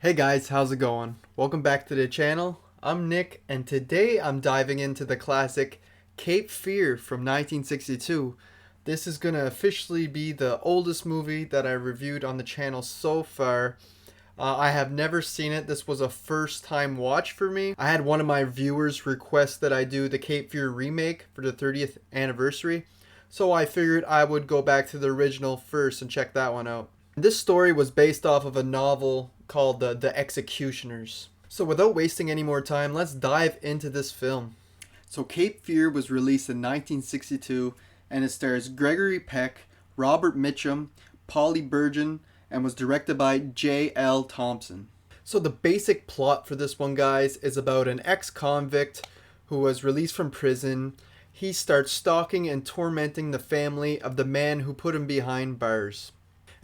Hey guys, how's it going? Welcome back to the channel. I'm Nick, and today I'm diving into the classic Cape Fear from 1962. This is going to officially be the oldest movie that I reviewed on the channel so far. I have never seen it. This was a first time watch for me. I had one of my viewers request that I do the Cape Fear remake for the 30th anniversary. So I figured I would go back to the original first and check that one out. This story was based off of a novel called The Executioners. So without wasting any more time, let's dive into this film. So Cape Fear was released in 1962 and it stars Gregory Peck, Robert Mitchum, Polly Bergen, and was directed by J.L. Thompson. So the basic plot for this one, guys, is about an ex-convict who was released from prison. He starts stalking and tormenting the family of the man who put him behind bars.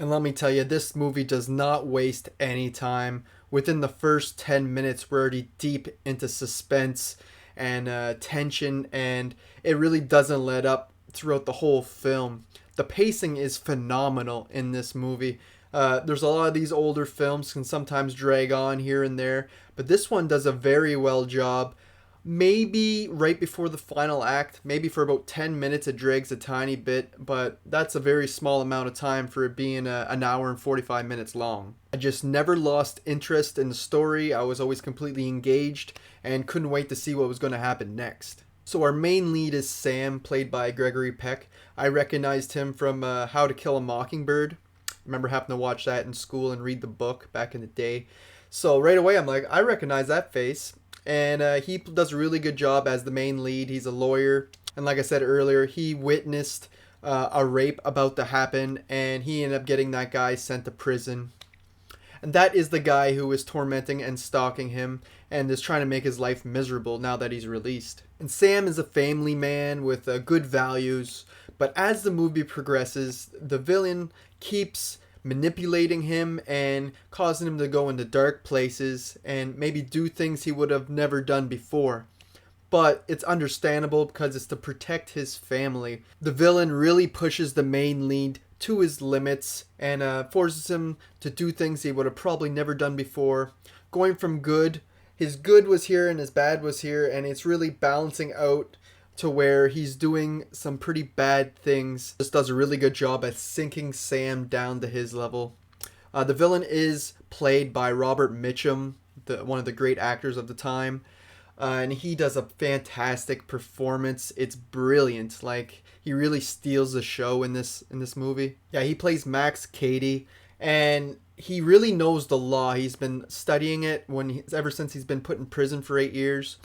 And let me tell you, this movie does not waste any time. Within the first 10 minutes, we're already deep into suspense and tension, and it really doesn't let up throughout the whole film. The pacing is phenomenal in this movie. There's a lot of these older films can sometimes drag on here and there, but this one does a very well job. Maybe right before the final act, maybe for about 10 minutes it drags a tiny bit, but that's a very small amount of time for it being an hour and 45 minutes long. I just never lost interest in the story. I was always completely engaged and couldn't wait to see what was going to happen next. So our main lead is Sam, played by Gregory Peck. I recognized him from How to Kill a Mockingbird. I remember having to watch that in school and read the book back in the day. So right away I'm like, I recognize that face. And he does a really good job as the main lead. He's a lawyer. And like I said earlier, he witnessed a rape about to happen. And he ended up getting that guy sent to prison. And that is the guy who is tormenting and stalking him and is trying to make his life miserable now that he's released. And Sam is a family man with good values. But as the movie progresses, the villain keeps manipulating him and causing him to go into dark places and maybe do things he would have never done before. But it's understandable because it's to protect his family. The villain really pushes the main lead to his limits and forces him to do things he would have probably never done before. Going from good, his good was here and his bad was here, and it's really balancing out to where he's doing some pretty bad things. Just does a really good job at sinking Sam down to his level. The villain is played by Robert Mitchum, one of the great actors of the time. And he does a fantastic performance. It's brilliant. Like, he really steals the show in this movie. Yeah, he plays Max Cady, and he really knows the law. He's been studying it ever since he's been put in prison for 8 years.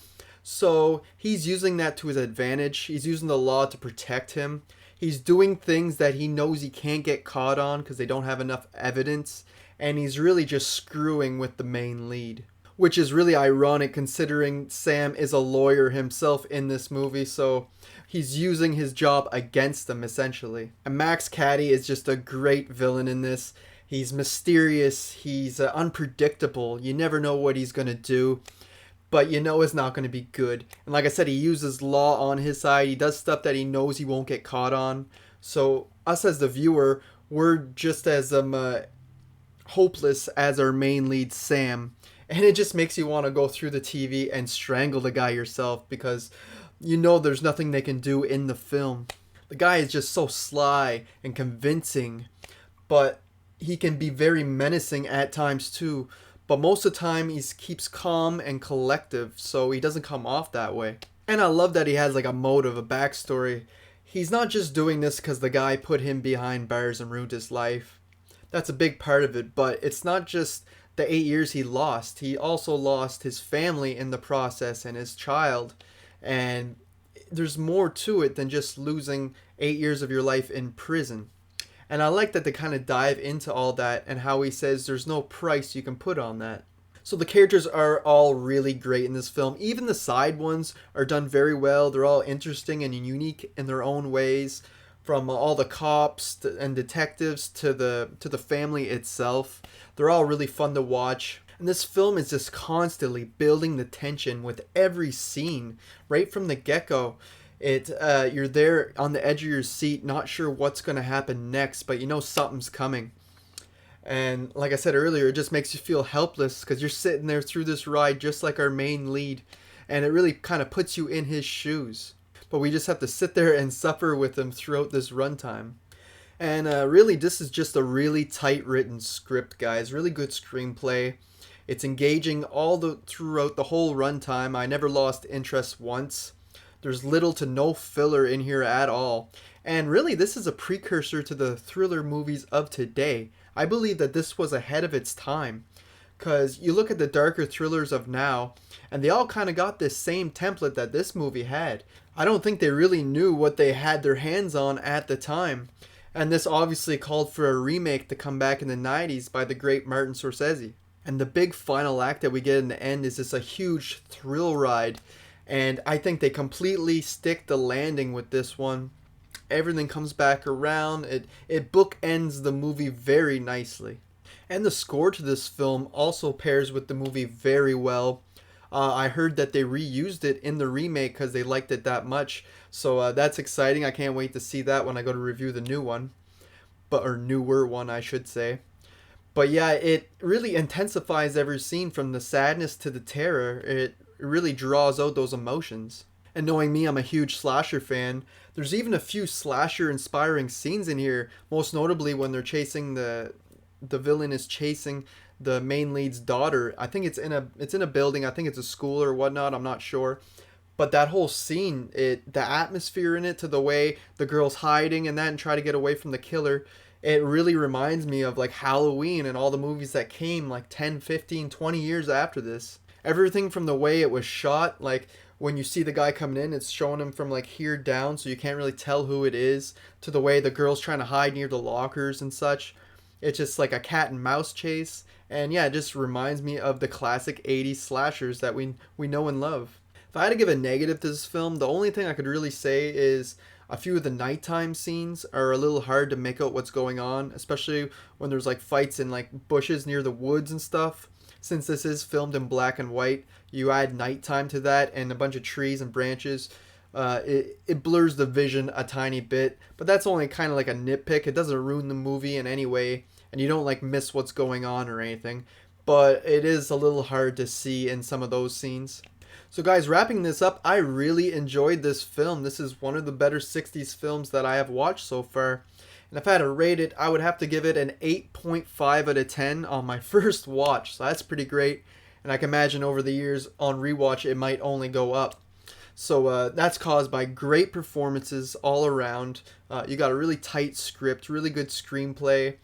So he's using that to his advantage. He's using the law to protect him. He's doing things that he knows he can't get caught on because they don't have enough evidence. And he's really just screwing with the main lead. Which is really ironic considering Sam is a lawyer himself in this movie. So he's using his job against him essentially. And Max Cady is just a great villain in this. He's mysterious. He's unpredictable. You never know what he's going to do. But you know it's not going to be good. And like I said, he uses law on his side. He does stuff that he knows he won't get caught on. So us as the viewer, we're just as hopeless as our main lead, Sam. And it just makes you want to go through the TV and strangle the guy yourself because you know there's nothing they can do in the film. The guy is just so sly and convincing, but he can be very menacing at times too. But most of the time he keeps calm and collective, so he doesn't come off that way. And I love that he has like a motive, a backstory. He's not just doing this because the guy put him behind bars and ruined his life. That's a big part of it, but it's not just the 8 years he lost. He also lost his family in the process and his child. And there's more to it than just losing 8 years of your life in prison. And I like that they kind of dive into all that and how he says there's no price you can put on that. So the characters are all really great in this film. Even the side ones are done very well. They're all interesting and unique in their own ways. From all the cops and detectives to the family itself. They're all really fun to watch. And this film is just constantly building the tension with every scene right from the get-go. You're there on the edge of your seat, not sure what's going to happen next, but you know something's coming. And like I said earlier, it just makes you feel helpless because you're sitting there through this ride just like our main lead, and it really kind of puts you in his shoes. But we just have to sit there and suffer with him throughout this runtime. And really, this is just a really tight written script, guys. Really good screenplay. It's engaging all the throughout the whole runtime. I never lost interest once. There's little to no filler in here at all. And really, this is a precursor to the thriller movies of today. I believe that this was ahead of its time. Because you look at the darker thrillers of now, and they all kind of got this same template that this movie had. I don't think they really knew what they had their hands on at the time. And this obviously called for a remake to come back in the 90s by the great Martin Scorsese. And the big final act that we get in the end is just a huge thrill ride. And I think they completely stick the landing with this one. Everything comes back around. It bookends the movie very nicely. And the score to this film also pairs with the movie very well. I heard that they reused it in the remake because they liked it that much. So that's exciting. I can't wait to see that when I go to review the new one. Or newer one, I should say. But yeah, it really intensifies every scene from the sadness to the terror. It really draws out those emotions. And knowing me, I'm a huge slasher fan. There's even a few slasher inspiring scenes in here, most notably when they're chasing the villain is chasing the main lead's daughter. I think it's in a building. I think it's a school or whatnot. I'm not sure. But that whole scene, the atmosphere in it, to the way the girl's hiding and that and try to get away from the killer, it really reminds me of like Halloween and all the movies that came like 10, 15, 20 years after this. Everything from the way it was shot, like when you see the guy coming in, it's showing him from like here down so you can't really tell who it is, to the way the girl's trying to hide near the lockers and such. It's just like a cat and mouse chase. And yeah, it just reminds me of the classic 80s slashers that we know and love. If I had to give a negative to this film, the only thing I could really say is a few of the nighttime scenes are a little hard to make out what's going on, especially when there's like fights in like bushes near the woods and stuff. Since this is filmed in black and white, you add nighttime to that and a bunch of trees and branches. It blurs the vision a tiny bit, but that's only kind of like a nitpick. It doesn't ruin the movie in any way, and you don't like miss what's going on or anything. But it is a little hard to see in some of those scenes. So guys, wrapping this up, I really enjoyed this film. This is one of the better 60s films that I have watched so far. And if I had to rate it, I would have to give it an 8.5 out of 10 on my first watch. So that's pretty great. And I can imagine over the years on rewatch, it might only go up. So that's caused by great performances all around. You got a really tight script, really good screenplay.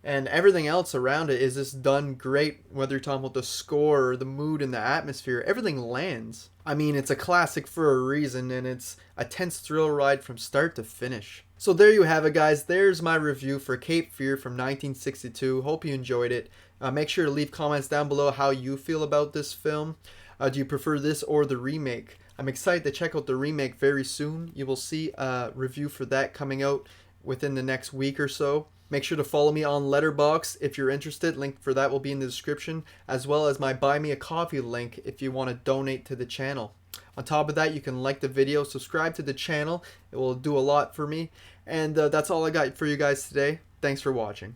And everything else around it is just done great, whether you're talking about the score or the mood and the atmosphere. Everything lands. I mean, it's a classic for a reason, and it's a tense thrill ride from start to finish. So there you have it, guys. There's my review for Cape Fear from 1962. Hope you enjoyed it. Make sure to leave comments down below how you feel about this film. Do you prefer this or the remake? I'm excited to check out the remake very soon. You will see a review for that coming out within the next week or so. Make sure to follow me on Letterboxd if you're interested. Link for that will be in the description, as well as my Buy Me a Coffee link if you want to donate to the channel. On top of that, you can like the video, subscribe to the channel. It will do a lot for me. And that's all I got for you guys today. Thanks for watching.